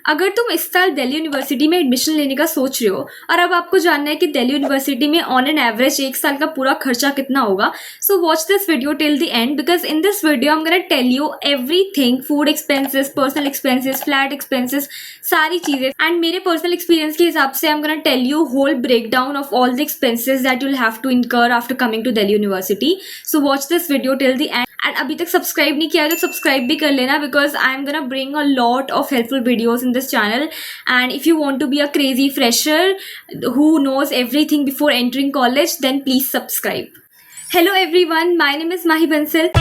अगर तुम इस साल दिल्ली यूनिवर्सिटी में एडमिशन लेने का सोच रहे हो और अब आपको जानना है कि दिल्ली यूनिवर्सिटी में ऑन एन एवरेज एक साल का पूरा खर्चा कितना होगा, so watch this video till the end because in this video I am gonna tell you everything, food expenses, personal expenses, flat expenses, सारी चीजें। एंड मेरे पर्सनल एक्सपीरियंस के हिसाब से I am gonna tell you whole breakdown of all the expenses that you will have to incur after coming to Delhi university. So watch this video till the and. And अभी तक subscribe नहीं किया है तो subscribe भी कर लेना because I am gonna bring a lot of helpful videos in this channel. And if you want to be a crazy fresher who knows everything before entering college, then please subscribe. Hello everyone, my name is Mahi Bansal.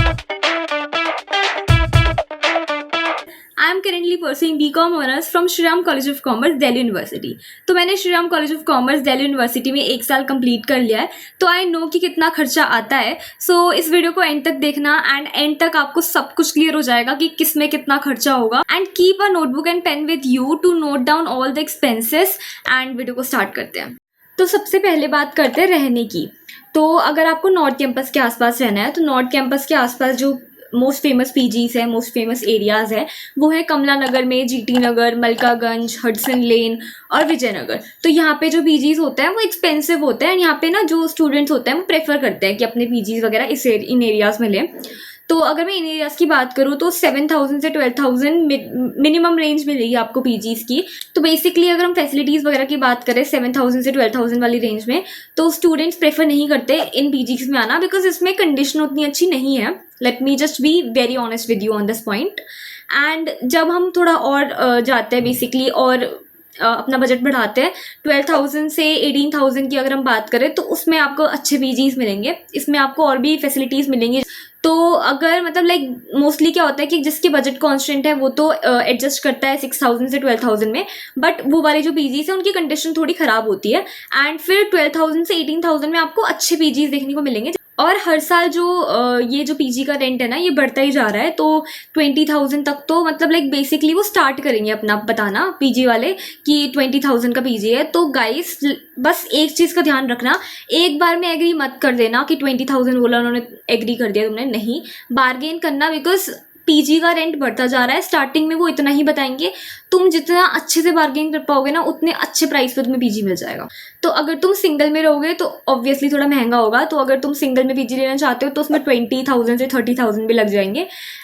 I am currently pursuing BCom Honors from Shri Ram College of Commerce, Delhi University. तो मैंने Shri Ram college of commerce Delhi university में एक साल complete कर लिया है, तो I know कि कितना खर्चा आता है. सो इस वीडियो को एंड तक देखना एंड एंड तक आपको सब कुछ क्लियर हो जाएगा कि किस में कितना खर्चा होगा. And keep a notebook and pen with you to note down all the expenses. And video को स्टार्ट करते हैं. तो सबसे पहले बात करते हैं रहने की. तो अगर आपको नॉर्थ कैंपस के आसपास रहना है तो नॉर्थ कैंपस के आसपास जो मोस्ट फेमस पीजीज है, मोस्ट फेमस एरियाज़ है, वो है कमला नगर में जीटी नगर, मलकागंज, हडसन लेन और विजयनगर. तो यहाँ पे जो पीजीज होते हैं वो एक्सपेंसिव होते हैं. यहाँ पे ना जो स्टूडेंट्स होते हैं वो प्रेफर करते हैं कि अपने पीजीज वगैरह इन एरियाज़ में लें. तो अगर मैं इन एरियाज़ की बात करूँ तो 7,000 से 12,000 मिनिमम रेंज मिलेगी आपको पीजीज़ की. तो बेसिकली अगर हम फैसिलिटीज़ वगैरह की बात करें 7,000 से 12,000 वाली रेंज में, तो स्टूडेंट्स प्रेफर नहीं करते इन पीजीज़ में आना बिकॉज इसमें कंडीशन उतनी अच्छी नहीं है. Let me just be very honest with you on this point. And जब हम थोड़ा और जाते हैं बेसिकली और अपना बजट बढ़ाते हैं 12,000 से 18,000 की अगर हम बात करें तो उसमें आपको अच्छे पीजीज़ मिलेंगे. इसमें आपको और भी फैसिलिटीज़ मिलेंगी. तो अगर मतलब लाइक मोस्टली क्या होता है कि जिसके बजट कॉन्स्टेंट है वो तो एडजस्ट करता है 6,000 से 12,000 में, बट वो वाले जो पीजीज है उनकी कंडीशन थोड़ी ख़राब होती है. एंड फिर 12,000 से 18,000 में आपको अच्छे पीजीज देखने को मिलेंगे. और हर साल जो ये जो पीजी का रेंट है ना ये बढ़ता ही जा रहा है. तो 20,000 तक तो मतलब लाइक बेसिकली वो स्टार्ट करेंगे अपना बताना पीजी वाले कि 20,000 का पीजी है. तो गाइस बस एक चीज़ का ध्यान रखना, एक बार में एग्री मत कर देना कि 20,000 बोला उन्होंने एग्री कर दिया तुमने. नहीं, बार्गेन करना बिकॉज पीजी का रेंट बढ़ता जा रहा है. स्टार्टिंग में वो इतना ही बताएंगे. तुम जितना अच्छे से बार्गेन कर पाओगे ना उतने अच्छे प्राइस पे तुम्हें पीजी मिल जाएगा. तो अगर तुम सिंगल में रहोगे तो ऑब्वियसली थोड़ा महंगा होगा. तो अगर तुम सिंगल में पीजी लेना चाहते हो तो उसमें 20,000 से 30,000 भी लग जाएंगे.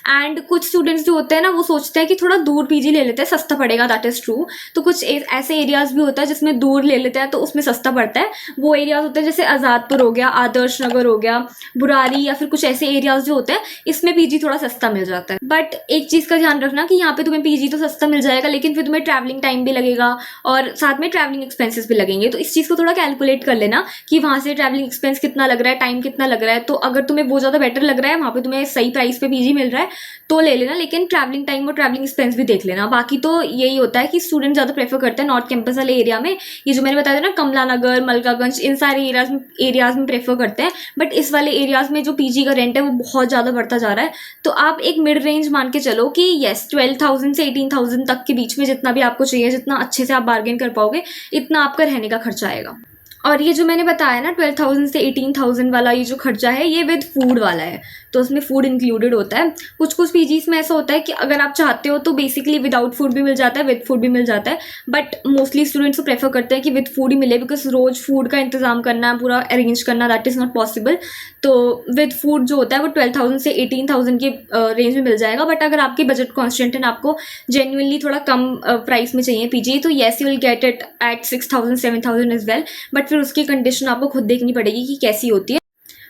एंड कुछ स्टूडेंट्स जो होते हैं ना वो सोचते हैं कि थोड़ा दूर पीजी ले लेते हैं, सस्ता पड़ेगा. That is true. तो कुछ ऐसे एरियाज़ भी होता है जिसमें दूर ले लेते हैं तो उसमें सस्ता पड़ता है. वो एरियाज़ होते हैं जैसे आज़ादपुर हो गया, आदर्श नगर हो गया, बुरारी या फिर कुछ ऐसे एरियाज़ जो होते हैं इसमें पीजी थोड़ा सस्ता मिल जाता है. बट एक चीज़ का ध्यान रखना कि यहाँ पे तुम्हें पीजी तो सस्ता मिल जाएगा लेकिन फिर तुम्हें ट्रैवलिंग टाइम भी लगेगा और साथ में ट्रैवलिंग एक्सपेंसेस भी लगेंगे. तो इस चीज़ को थोड़ा कैलकुलेट कर लेना कि वहाँ से ट्रैवलिंग एक्सपेंस कितना लग रहा है, टाइम कितना लग रहा है. तो अगर तुम्हें वो ज़्यादा बेटर लग रहा है, वहाँ पे तुम्हें सही प्राइस पे पीजी मिल रहा है तो ले लेना. लेकिन ट्रैवलिंग टाइम और ट्रैवलिंग एक्सपेंस भी देख लेना. बाकी तो यही होता है कि स्टूडेंट ज़्यादा प्रेफर करते हैं नॉर्थ कैंपस वाले एरिया में. ये जो मैंने बताया था ना कमला नगर, मलकागंज, इन सारे एरियाज़ में प्रेफर करते हैं. बट इस वाले एरियाज़ में जो पीजी का रेंट है वो बहुत ज़्यादा बढ़ता जा रहा है. तो आप एक मिड रेंज मान के चलो कि येस 12,000 से 18,000 तक के बीच में जितना भी आपको चाहिए, जितना अच्छे से आप बार्गेन कर पाओगे, इतना आपका रहने का खर्चा आएगा. और ये जो मैंने बताया ना 12,000 से 18,000 वाला ये जो खर्चा है ये विद फूड वाला है. तो उसमें फूड इंक्लूडेड होता है. कुछ कुछ पीजीज में ऐसा होता है कि अगर आप चाहते हो तो बेसिकली विदाउट फूड भी मिल जाता है, विद फूड भी मिल जाता है. बट मोस्टली स्टूडेंट्स को प्रेफर करते हैं कि विद फूड ही मिले बिकॉज रोज़ फूड का इंतजाम करना, पूरा अरेंज करना, दैट इज़ नॉट पॉसिबल. तो विद फूड जो होता है वो 12,000 से 18,000 के रेंज में मिल जाएगा. बट अगर आपकी बजट कॉन्स्टेंट है, आपको जेन्युइनली थोड़ा कम प्राइस में चाहिए पीजी, तो yes you will get it at 6,000 7,000 is well. But फिर उसकी कंडीशन आपको खुद देखनी पड़ेगी कि कैसी होती है.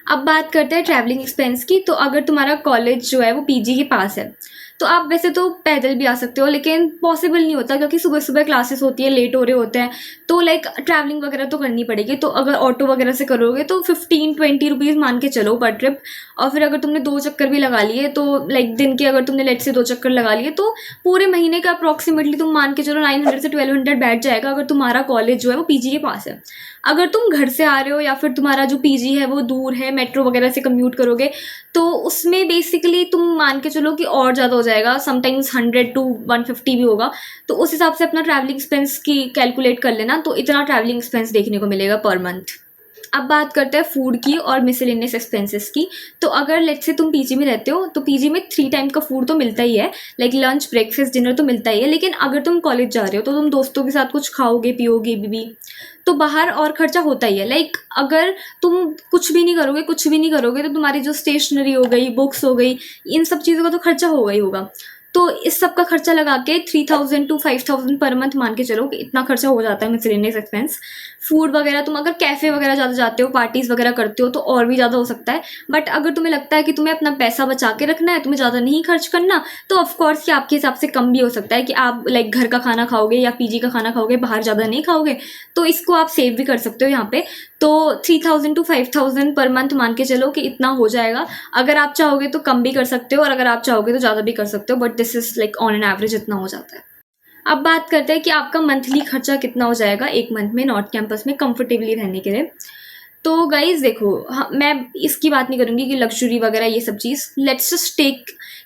अब बात करते हैं ट्रैवलिंग एक्सपेंस की. तो अगर तुम्हारा कॉलेज जो है वो पीजी के पास है तो आप वैसे तो पैदल भी आ सकते हो, लेकिन पॉसिबल नहीं होता क्योंकि सुबह सुबह क्लासेस होती है, लेट हो रहे होते हैं. तो लाइक ट्रैवलिंग वगैरह तो करनी पड़ेगी. तो अगर ऑटो वगैरह से करोगे तो 15-20 रुपीज़ मान के चलो पर ट्रिप. और फिर अगर तुमने 2 चक्कर भी लगा लिए तो लाइक दिन के अगर तुमने लेट से 2 चक्कर लगा लिए तो पूरे महीने का अप्रॉक्सीमेटली तुम मान के चलो 900 से 1,200 बैठ जाएगा अगर तुम्हारा कॉलेज जो है वो पीजी के पास है. अगर तुम घर से आ रहे हो या फिर तुम्हारा जो पीजी है वो दूर है, मेट्रो वगैरह से कम्यूट करोगे, तो उसमें बेसिकली तुम मान के चलो कि और ज़्यादा हो जाएगा. समटाइम्स 100 to 150 भी होगा. तो उस हिसाब से अपना ट्रैवलिंग एक्सपेंस की कैलकुलेट कर लेना. तो इतना ट्रैवलिंग एक्सपेंस देखने को मिलेगा पर मंथ. अब बात करते हैं फूड की और मिसलेनियस एक्सपेंसेस की। तो अगर लेट्स से तुम पीजी में रहते हो तो पीजी में 3 टाइम का फूड तो मिलता ही है, लाइक लंच ब्रेकफास्ट डिनर तो मिलता ही है। लेकिन अगर तुम कॉलेज जा रहे हो तो तुम दोस्तों के साथ कुछ खाओगे पियोगे भी, तो बाहर और खर्चा होता ही है। लाइक अगर तुम कुछ भी नहीं करोगे तो तुम्हारी जो स्टेशनरी हो गई, बुक्स हो गई, इन सब चीज़ों का तो खर्चा होगा ही होगा। तो इस सब का खर्चा लगा के 3000 to 5000 पर मंथ मान के चलो कि इतना खर्चा हो जाता है मिसलेनियस एक्सपेंस। फूड वगैरह तुम अगर कैफ़े वगैरह ज़्यादा जाते हो, पार्टीज़ वगैरह करते हो तो और भी ज़्यादा हो सकता है। बट अगर तुम्हें लगता है कि तुम्हें अपना पैसा बचा के रखना है, तुम्हें ज़्यादा नहीं खर्च करना, तो ऑफकोर्स कि आपके हिसाब से कम भी हो सकता है कि आप लाइक घर का खाना खाओगे या पीजी का खाना खाओगे, बाहर ज़्यादा नहीं खाओगे। तो इसको आप सेव भी कर सकते हो यहाँ पे। तो 3000 to 5000 पर मंथ मान के चलो कि इतना हो जाएगा। अगर आप चाहोगे तो कम भी कर सकते हो और अगर आप चाहोगे तो ज़्यादा भी कर सकते हो, but this is like on an average इतना हो जाता है। अब बात करते हैं कि आपका मंथली खर्चा कितना हो जाएगा एक मंथ में नॉर्थ कैंपस में कंफर्टेबली रहने के लिए। तो गाइज देखो, मैं इसकी बात नहीं करूँगी कि लग्जरी वगैरह ये सब चीज़, लेट्स जस्ट टेक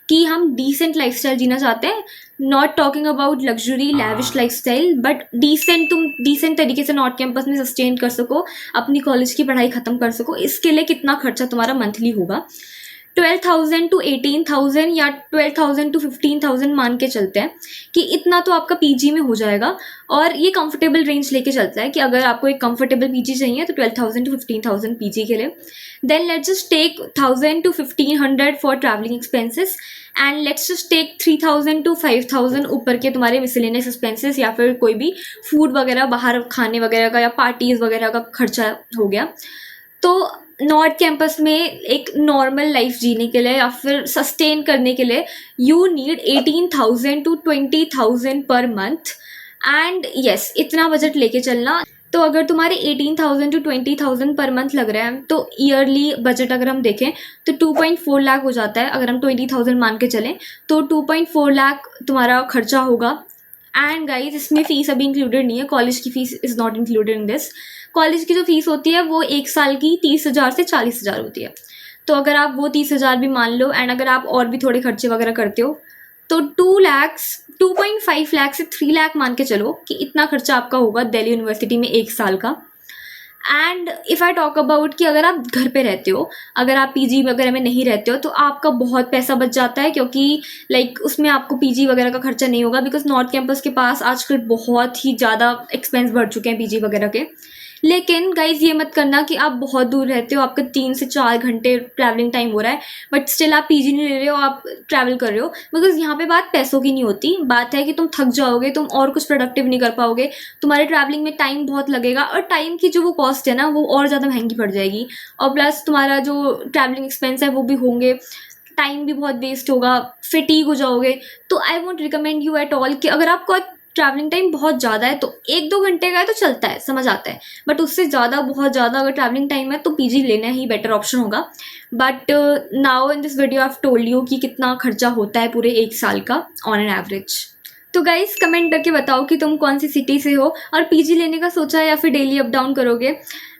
कि हम डिसेंट लाइफस्टाइल जीना चाहते हैं। Not talking about luxury lavish lifestyle, but decent, तुम डिसेंट तरीके से नॉर्थ कैंपस में सस्टेन कर सको, अपनी कॉलेज की पढ़ाई ख़त्म कर सको, इसके लिए कितना खर्चा तुम्हारा मंथली होगा। 12,000 to 18,000 या 12,000 to 15,000 मान के चलते हैं कि इतना तो आपका पीजी में हो जाएगा। और ये कंफर्टेबल रेंज लेके चलता है कि अगर आपको एक कंफर्टेबल पीजी चाहिए तो 12,000 to 15,000 पीजी के लिए। Then let's just take 1,000 to 1,500 for travelling expenses and let's just take 3,000 to 5,000 ऊपर के तुम्हारे मिसलेनियस एक्सपेंसेस या फिर कोई भी फूड वगैरह बाहर खाने वगैरह का या पार्टीज़ वगैरह का खर्चा हो गया। तो नॉर्थ कैंपस में एक नॉर्मल लाइफ जीने के लिए या फिर सस्टेन करने के लिए you need 18,000 to 20,000 per month. And yes, इतना बजट लेके चलना। तो अगर तुम्हारे 18,000 to 20,000 पर मंथ लग रहा है तो ईयरली बजट अगर हम देखें तो 2.4 लाख हो जाता है। अगर हम 20,000 मान के चलें तो 2.4 लाख तुम्हारा खर्चा होगा। एंड गाइज, इसमें फ़ीस अभी इंक्लूडेड नहीं है, कॉलेज की fees is not included in this. College की जो फ़ीस होती है वो 1 साल की 30,000 से 40,000 होती है। तो अगर आप वो 30,000 भी मान लो एंड अगर आप और भी थोड़े खर्चे वगैरह करते हो तो 2.5 लाख से 3 लाख मान के चलो कि इतना खर्चा आपका होगा दिल्ली यूनिवर्सिटी में 1 साल का। And if I talk about कि अगर आप घर पे रहते हो, अगर आप पीजी वगैरह में नहीं रहते हो तो आपका बहुत पैसा बच जाता है, क्योंकि लाइक उसमें आपको पीजी वगैरह का खर्चा नहीं होगा। बिकॉज नॉर्थ कैंपस के पास आजकल बहुत ही ज़्यादा एक्सपेंस बढ़ चुके हैं पीजी वगैरह के। लेकिन गाइज ये मत करना कि आप बहुत दूर रहते हो, आपका 3 से 4 घंटे ट्रैवलिंग टाइम हो रहा है बट स्टिल आप पीजी नहीं ले रहे हो, आप ट्रैवल कर रहे हो। बिकॉज यहाँ पे बात पैसों की नहीं होती, बात है कि तुम थक जाओगे, तुम और कुछ प्रोडक्टिव नहीं कर पाओगे, तुम्हारे ट्रैवलिंग में टाइम बहुत लगेगा और टाइम की जो वो कॉस्ट है ना वो और ज़्यादा महंगी पड़ जाएगी। और प्लस तुम्हारा जो ट्रैवलिंग एक्सपेंस है वो भी होंगे, टाइम भी बहुत वेस्ट होगा, फिटीग हो जाओगे। तो I won't recommend you at all कि अगर आपको ट्रैवलिंग टाइम बहुत ज़्यादा है तो 1-2 घंटे का है तो चलता है, समझ आता है। बट उससे ज़्यादा, बहुत ज़्यादा अगर ट्रैवलिंग टाइम है तो पीजी लेना ही बेटर ऑप्शन होगा। But now in this video I have told you कि कितना खर्चा होता है पूरे 1 साल का ऑन एन एवरेज। तो गाइस कमेंट करके बताओ कि तुम कौन सी सिटी से हो और पीजी लेने का सोचा है या फिर डेली अप डाउन करोगे।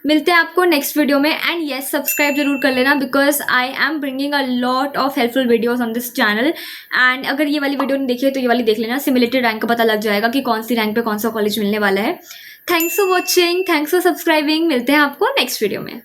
मिलते हैं आपको नेक्स्ट वीडियो में। एंड येस, सब्सक्राइब जरूर कर लेना because I am bringing a lot of helpful videos on this channel. And अगर ये वाली वीडियो नहीं देखी है तो ये वाली देख लेना, सिमुलेटेड रैंक का पता लग जाएगा कि कौन सी रैंक पे कौन सा कॉलेज मिलने वाला है। Thanks for watching, thanks for subscribing. मिलते हैं आपको नेक्स्ट वीडियो में।